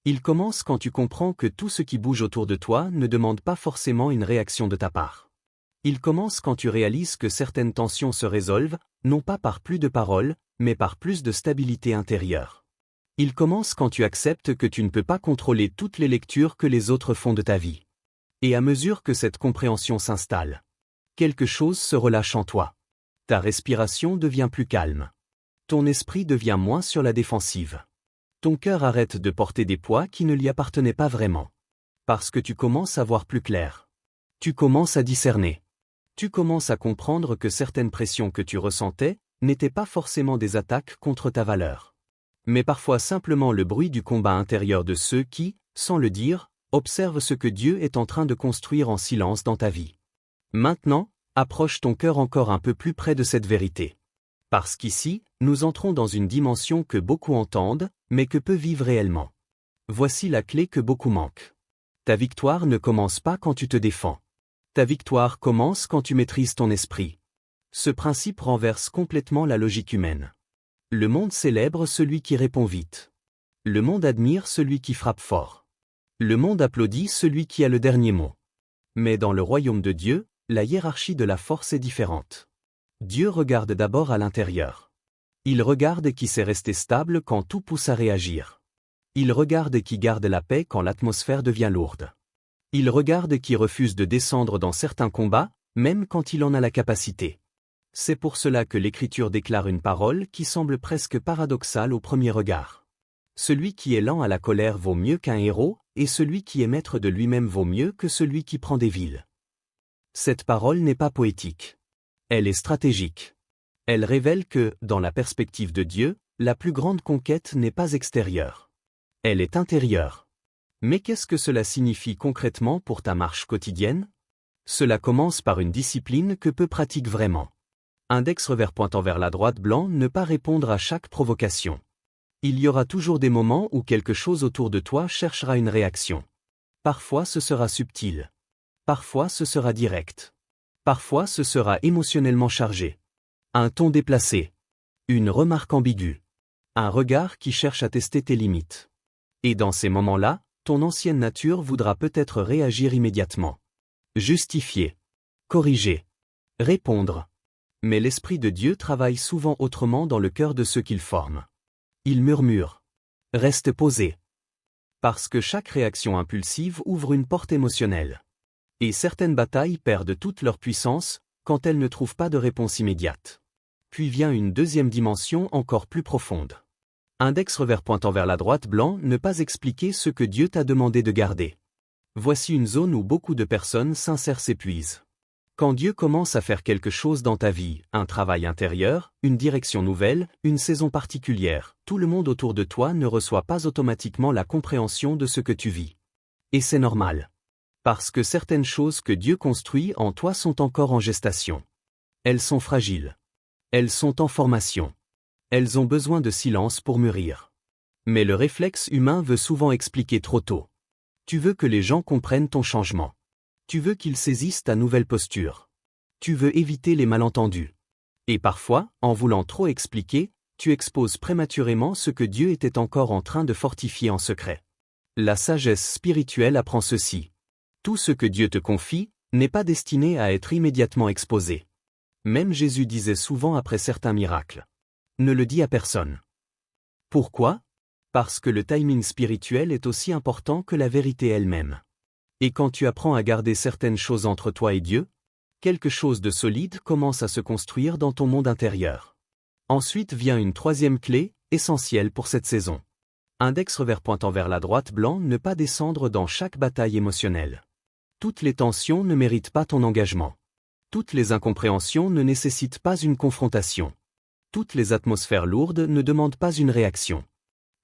Il commence quand tu comprends que tout ce qui bouge autour de toi ne demande pas forcément une réaction de ta part. Il commence quand tu réalises que certaines tensions se résolvent, non pas par plus de paroles, mais par plus de stabilité intérieure. Il commence quand tu acceptes que tu ne peux pas contrôler toutes les lectures que les autres font de ta vie. Et à mesure que cette compréhension s'installe, quelque chose se relâche en toi. Ta respiration devient plus calme. Ton esprit devient moins sur la défensive. Ton cœur arrête de porter des poids qui ne lui appartenaient pas vraiment. Parce que tu commences à voir plus clair. Tu commences à discerner. Tu commences à comprendre que certaines pressions que tu ressentais n'étaient pas forcément des attaques contre ta valeur. Mais parfois simplement le bruit du combat intérieur de ceux qui, sans le dire, observent ce que Dieu est en train de construire en silence dans ta vie. Maintenant, approche ton cœur encore un peu plus près de cette vérité. Parce qu'ici, nous entrons dans une dimension que beaucoup entendent, mais que peu vivent réellement. Voici la clé que beaucoup manquent. Ta victoire ne commence pas quand tu te défends. Ta victoire commence quand tu maîtrises ton esprit. Ce principe renverse complètement la logique humaine. Le monde célèbre celui qui répond vite. Le monde admire celui qui frappe fort. Le monde applaudit celui qui a le dernier mot. Mais dans le royaume de Dieu, la hiérarchie de la force est différente. Dieu regarde d'abord à l'intérieur. Il regarde qui sait rester stable quand tout pousse à réagir. Il regarde qui garde la paix quand l'atmosphère devient lourde. Il regarde qui refuse de descendre dans certains combats, même quand il en a la capacité. C'est pour cela que l'Écriture déclare une parole qui semble presque paradoxale au premier regard. Celui qui est lent à la colère vaut mieux qu'un héros, et celui qui est maître de lui-même vaut mieux que celui qui prend des villes. Cette parole n'est pas poétique. Elle est stratégique. Elle révèle que, dans la perspective de Dieu, la plus grande conquête n'est pas extérieure. Elle est intérieure. Mais qu'est-ce que cela signifie concrètement pour ta marche quotidienne? Cela commence par une discipline que peu pratiquent vraiment. Index revers pointant vers la droite blanc, ne pas répondre à chaque provocation. Il y aura toujours des moments où quelque chose autour de toi cherchera une réaction. Parfois ce sera subtil. Parfois ce sera direct. Parfois ce sera émotionnellement chargé. Un ton déplacé. Une remarque ambiguë. Un regard qui cherche à tester tes limites. Et dans ces moments-là, ton ancienne nature voudra peut-être réagir immédiatement. Justifier. Corriger. Répondre. Mais l'Esprit de Dieu travaille souvent autrement dans le cœur de ceux qu'il forme. Il murmure. Reste posé. Parce que chaque réaction impulsive ouvre une porte émotionnelle. Et certaines batailles perdent toute leur puissance quand elles ne trouvent pas de réponse immédiate. Puis vient une deuxième dimension encore plus profonde. Index revers pointant vers la droite blanc, ne pas expliquer ce que Dieu t'a demandé de garder. Voici une zone où beaucoup de personnes sincères s'épuisent. Quand Dieu commence à faire quelque chose dans ta vie, un travail intérieur, une direction nouvelle, une saison particulière, tout le monde autour de toi ne reçoit pas automatiquement la compréhension de ce que tu vis. Et c'est normal. Parce que certaines choses que Dieu construit en toi sont encore en gestation. Elles sont fragiles. Elles sont en formation. Elles ont besoin de silence pour mûrir. Mais le réflexe humain veut souvent expliquer trop tôt. Tu veux que les gens comprennent ton changement. Tu veux qu'ils saisissent ta nouvelle posture. Tu veux éviter les malentendus. Et parfois, en voulant trop expliquer, tu exposes prématurément ce que Dieu était encore en train de fortifier en secret. La sagesse spirituelle apprend ceci. Tout ce que Dieu te confie n'est pas destiné à être immédiatement exposé. Même Jésus disait souvent après certains miracles. Ne le dis à personne. Pourquoi? Parce que le timing spirituel est aussi important que la vérité elle-même. Et quand tu apprends à garder certaines choses entre toi et Dieu, quelque chose de solide commence à se construire dans ton monde intérieur. Ensuite vient une troisième clé, essentielle pour cette saison. Index revers pointant vers la droite blanc, ne pas descendre dans chaque bataille émotionnelle. Toutes les tensions ne méritent pas ton engagement. Toutes les incompréhensions ne nécessitent pas une confrontation. Toutes les atmosphères lourdes ne demandent pas une réaction.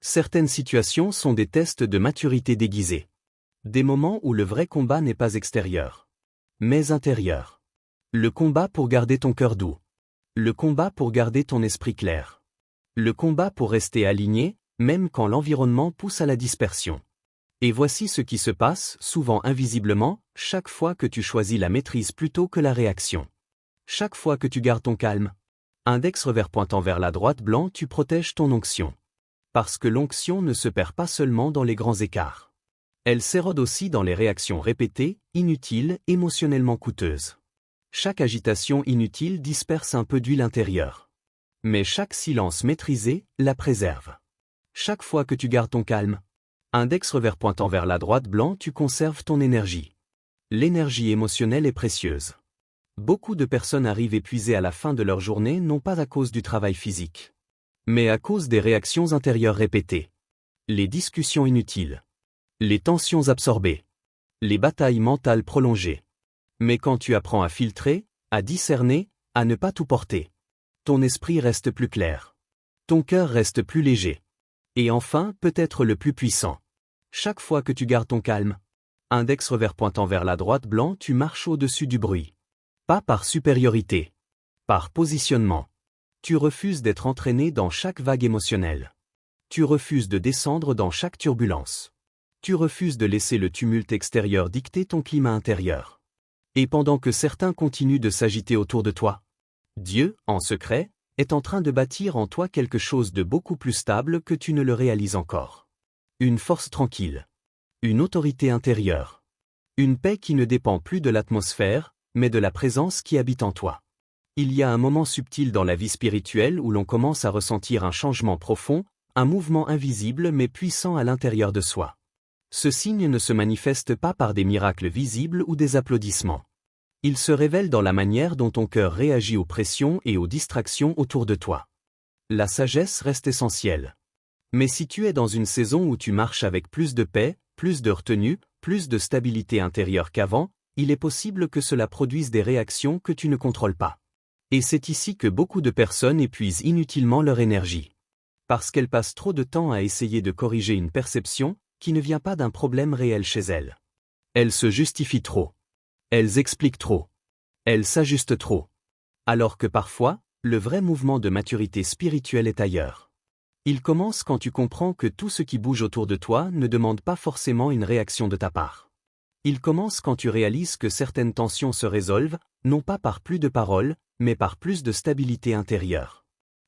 Certaines situations sont des tests de maturité déguisés. Des moments où le vrai combat n'est pas extérieur, mais intérieur. Le combat pour garder ton cœur doux. Le combat pour garder ton esprit clair. Le combat pour rester aligné, même quand l'environnement pousse à la dispersion. Et voici ce qui se passe, souvent invisiblement, chaque fois que tu choisis la maîtrise plutôt que la réaction. Chaque fois que tu gardes ton calme. Index revers pointant vers la droite blanc, tu protèges ton onction. Parce que l'onction ne se perd pas seulement dans les grands écarts. Elle s'érode aussi dans les réactions répétées, inutiles, émotionnellement coûteuses. Chaque agitation inutile disperse un peu d'huile intérieure. Mais chaque silence maîtrisé la préserve. Chaque fois que tu gardes ton calme, index revers pointant vers la droite blanc, tu conserves ton énergie. L'énergie émotionnelle est précieuse. Beaucoup de personnes arrivent épuisées à la fin de leur journée non pas à cause du travail physique, mais à cause des réactions intérieures répétées. Les discussions inutiles. Les tensions absorbées. Les batailles mentales prolongées. Mais quand tu apprends à filtrer, à discerner, à ne pas tout porter, ton esprit reste plus clair. Ton cœur reste plus léger. Et enfin, peut-être le plus puissant. Chaque fois que tu gardes ton calme, index revers pointant vers la droite blanc, tu marches au-dessus du bruit. Pas par supériorité. Par positionnement. Tu refuses d'être entraîné dans chaque vague émotionnelle. Tu refuses de descendre dans chaque turbulence. Tu refuses de laisser le tumulte extérieur dicter ton climat intérieur. Et pendant que certains continuent de s'agiter autour de toi, Dieu, en secret, est en train de bâtir en toi quelque chose de beaucoup plus stable que tu ne le réalises encore. Une force tranquille. Une autorité intérieure. Une paix qui ne dépend plus de l'atmosphère, mais de la présence qui habite en toi. Il y a un moment subtil dans la vie spirituelle où l'on commence à ressentir un changement profond, un mouvement invisible mais puissant à l'intérieur de soi. Ce signe ne se manifeste pas par des miracles visibles ou des applaudissements. Il se révèle dans la manière dont ton cœur réagit aux pressions et aux distractions autour de toi. La sagesse reste essentielle. Mais si tu es dans une saison où tu marches avec plus de paix, plus de retenue, plus de stabilité intérieure qu'avant, il est possible que cela produise des réactions que tu ne contrôles pas. Et c'est ici que beaucoup de personnes épuisent inutilement leur énergie. Parce qu'elles passent trop de temps à essayer de corriger une perception qui ne vient pas d'un problème réel chez elles. Elles se justifient trop. Elles expliquent trop. Elles s'ajustent trop. Alors que parfois, le vrai mouvement de maturité spirituelle est ailleurs. Il commence quand tu comprends que tout ce qui bouge autour de toi ne demande pas forcément une réaction de ta part. Il commence quand tu réalises que certaines tensions se résolvent, non pas par plus de paroles, mais par plus de stabilité intérieure.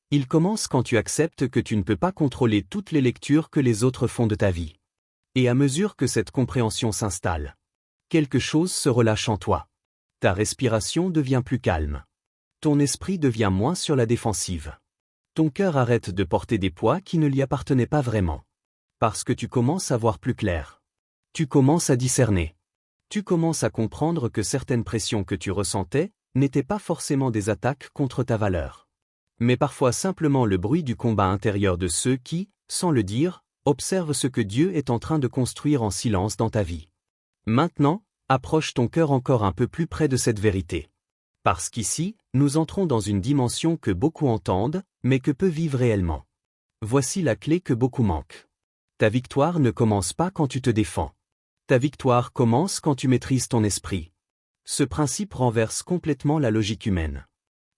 Il commence quand tu acceptes que tu ne peux pas contrôler toutes les lectures que les autres font de ta vie. Et à mesure que cette compréhension s'installe, quelque chose se relâche en toi. Ta respiration devient plus calme. Ton esprit devient moins sur la défensive. Ton cœur arrête de porter des poids qui ne lui appartenaient pas vraiment. Parce que tu commences à voir plus clair. Tu commences à discerner. Tu commences à comprendre que certaines pressions que tu ressentais n'étaient pas forcément des attaques contre ta valeur. Mais parfois simplement le bruit du combat intérieur de ceux qui, sans le dire, observent ce que Dieu est en train de construire en silence dans ta vie. Maintenant, approche ton cœur encore un peu plus près de cette vérité. Parce qu'ici, nous entrons dans une dimension que beaucoup entendent, mais que peu vivent réellement. Voici la clé que beaucoup manquent. Ta victoire ne commence pas quand tu te défends. Ta victoire commence quand tu maîtrises ton esprit. Ce principe renverse complètement la logique humaine.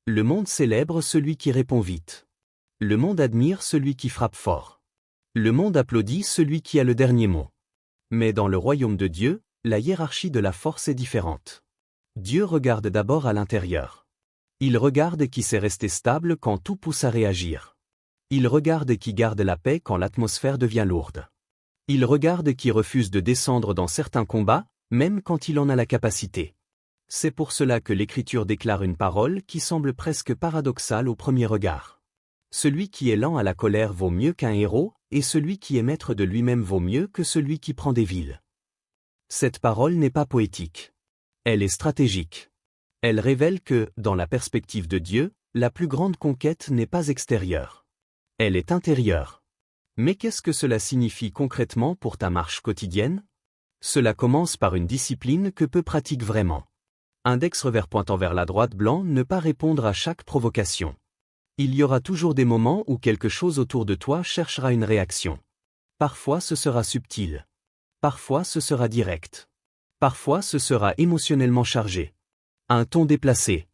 Le monde célèbre celui qui répond vite. Le monde admire celui qui frappe fort. Le monde applaudit celui qui a le dernier mot. Mais dans le royaume de Dieu, la hiérarchie de la force est différente. Dieu regarde d'abord à l'intérieur. Il regarde qui sait rester stable quand tout pousse à réagir. Il regarde qui garde la paix quand l'atmosphère devient lourde. Il regarde qui refuse de descendre dans certains combats, même quand il en a la capacité. C'est pour cela que l'Écriture déclare une parole qui semble presque paradoxale au premier regard. Celui qui est lent à la colère vaut mieux qu'un héros, et celui qui est maître de lui-même vaut mieux que celui qui prend des villes. Cette parole n'est pas poétique. Elle est stratégique. Elle révèle que, dans la perspective de Dieu, la plus grande conquête n'est pas extérieure. Elle est intérieure. Mais qu'est-ce que cela signifie concrètement pour ta marche quotidienne? Cela commence par une discipline que peu pratiquent vraiment. Index revers pointant vers la droite blanc, ne pas répondre à chaque provocation. Il y aura toujours des moments où quelque chose autour de toi cherchera une réaction. Parfois ce sera subtil. Parfois ce sera direct. Parfois ce sera émotionnellement chargé. Un ton déplacé.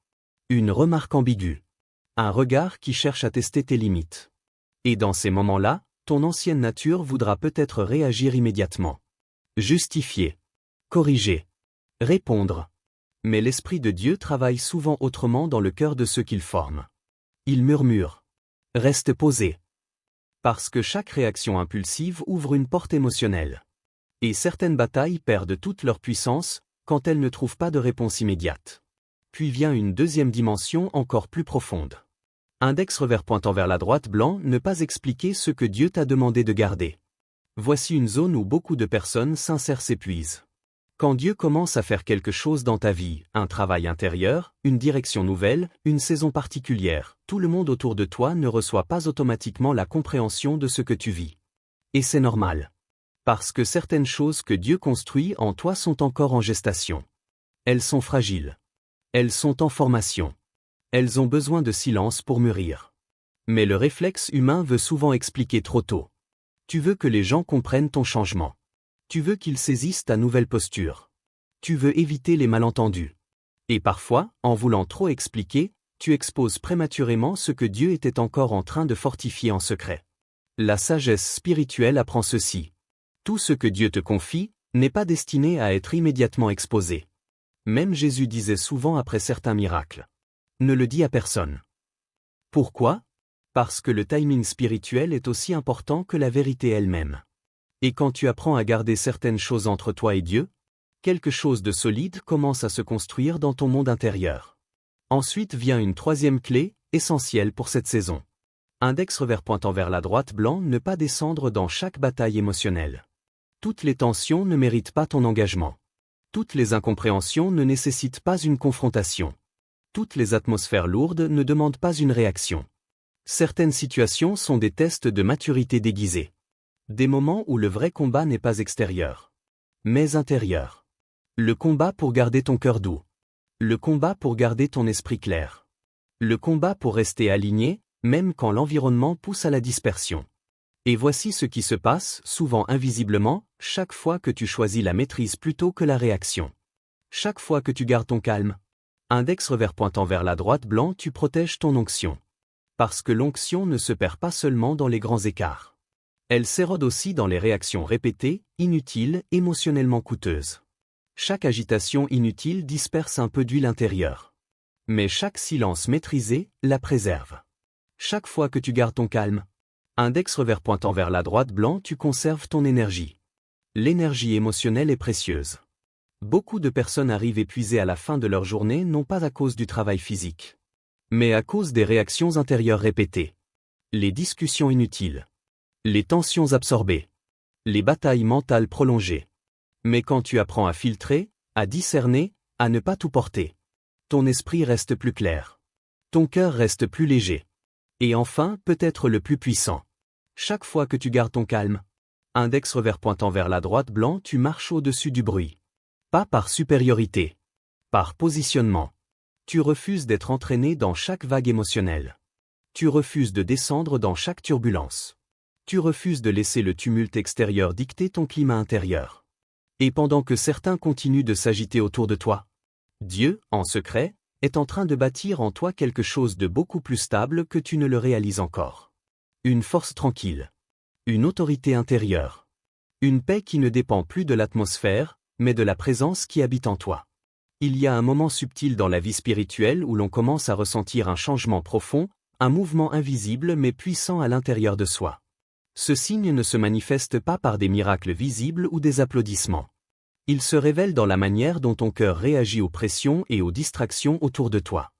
Une remarque ambiguë. Un regard qui cherche à tester tes limites. Et dans ces moments-là, ton ancienne nature voudra peut-être réagir immédiatement. Justifier. Corriger. Répondre. Mais l'Esprit de Dieu travaille souvent autrement dans le cœur de ceux qu'il forme. Il murmure. Reste posé. Parce que chaque réaction impulsive ouvre une porte émotionnelle. Et certaines batailles perdent toute leur puissance quand elles ne trouvent pas de réponse immédiate. Puis vient une deuxième dimension encore plus profonde. Index revers pointant vers la droite blanc, ne pas expliquer ce que Dieu t'a demandé de garder. Voici une zone où beaucoup de personnes sincères s'épuisent. Quand Dieu commence à faire quelque chose dans ta vie, un travail intérieur, une direction nouvelle, une saison particulière, tout le monde autour de toi ne reçoit pas automatiquement la compréhension de ce que tu vis. Et c'est normal. Parce que certaines choses que Dieu construit en toi sont encore en gestation. Elles sont fragiles. Elles sont en formation. Elles ont besoin de silence pour mûrir. Mais le réflexe humain veut souvent expliquer trop tôt. Tu veux que les gens comprennent ton changement. Tu veux qu'ils saisissent ta nouvelle posture. Tu veux éviter les malentendus. Et parfois, en voulant trop expliquer, tu exposes prématurément ce que Dieu était encore en train de fortifier en secret. La sagesse spirituelle apprend ceci. Tout ce que Dieu te confie n'est pas destiné à être immédiatement exposé. Même Jésus disait souvent après certains miracles. Ne le dis à personne. Pourquoi ? Parce que le timing spirituel est aussi important que la vérité elle-même. Et quand tu apprends à garder certaines choses entre toi et Dieu, quelque chose de solide commence à se construire dans ton monde intérieur. Ensuite vient une troisième clé, essentielle pour cette saison. Index revers pointant vers la droite blanc, ne pas descendre dans chaque bataille émotionnelle. Toutes les tensions ne méritent pas ton engagement. Toutes les incompréhensions ne nécessitent pas une confrontation. Toutes les atmosphères lourdes ne demandent pas une réaction. Certaines situations sont des tests de maturité déguisés. Des moments où le vrai combat n'est pas extérieur, mais intérieur. Le combat pour garder ton cœur doux. Le combat pour garder ton esprit clair. Le combat pour rester aligné, même quand l'environnement pousse à la dispersion. Et voici ce qui se passe, souvent invisiblement, chaque fois que tu choisis la maîtrise plutôt que la réaction. Chaque fois que tu gardes ton calme. Index revers pointant vers la droite blanc, tu protèges ton onction. Parce que l'onction ne se perd pas seulement dans les grands écarts. Elle s'érode aussi dans les réactions répétées, inutiles, émotionnellement coûteuses. Chaque agitation inutile disperse un peu d'huile intérieure. Mais chaque silence maîtrisé la préserve. Chaque fois que tu gardes ton calme. Index revers pointant vers la droite blanc, tu conserves ton énergie. L'énergie émotionnelle est précieuse. Beaucoup de personnes arrivent épuisées à la fin de leur journée non pas à cause du travail physique, mais à cause des réactions intérieures répétées. Les discussions inutiles. Les tensions absorbées. Les batailles mentales prolongées. Mais quand tu apprends à filtrer, à discerner, à ne pas tout porter, ton esprit reste plus clair. Ton cœur reste plus léger. Et enfin, peut-être le plus puissant. Chaque fois que tu gardes ton calme. Index revers pointant vers la droite blanc, tu marches au-dessus du bruit. Pas par supériorité. Par positionnement. Tu refuses d'être entraîné dans chaque vague émotionnelle. Tu refuses de descendre dans chaque turbulence. Tu refuses de laisser le tumulte extérieur dicter ton climat intérieur. Et pendant que certains continuent de s'agiter autour de toi, Dieu, en secret, est en train de bâtir en toi quelque chose de beaucoup plus stable que tu ne le réalises encore. Une force tranquille. Une autorité intérieure. Une paix qui ne dépend plus de l'atmosphère, mais de la présence qui habite en toi. Il y a un moment subtil dans la vie spirituelle où l'on commence à ressentir un changement profond, un mouvement invisible mais puissant à l'intérieur de soi. Ce signe ne se manifeste pas par des miracles visibles ou des applaudissements. Il se révèle dans la manière dont ton cœur réagit aux pressions et aux distractions autour de toi.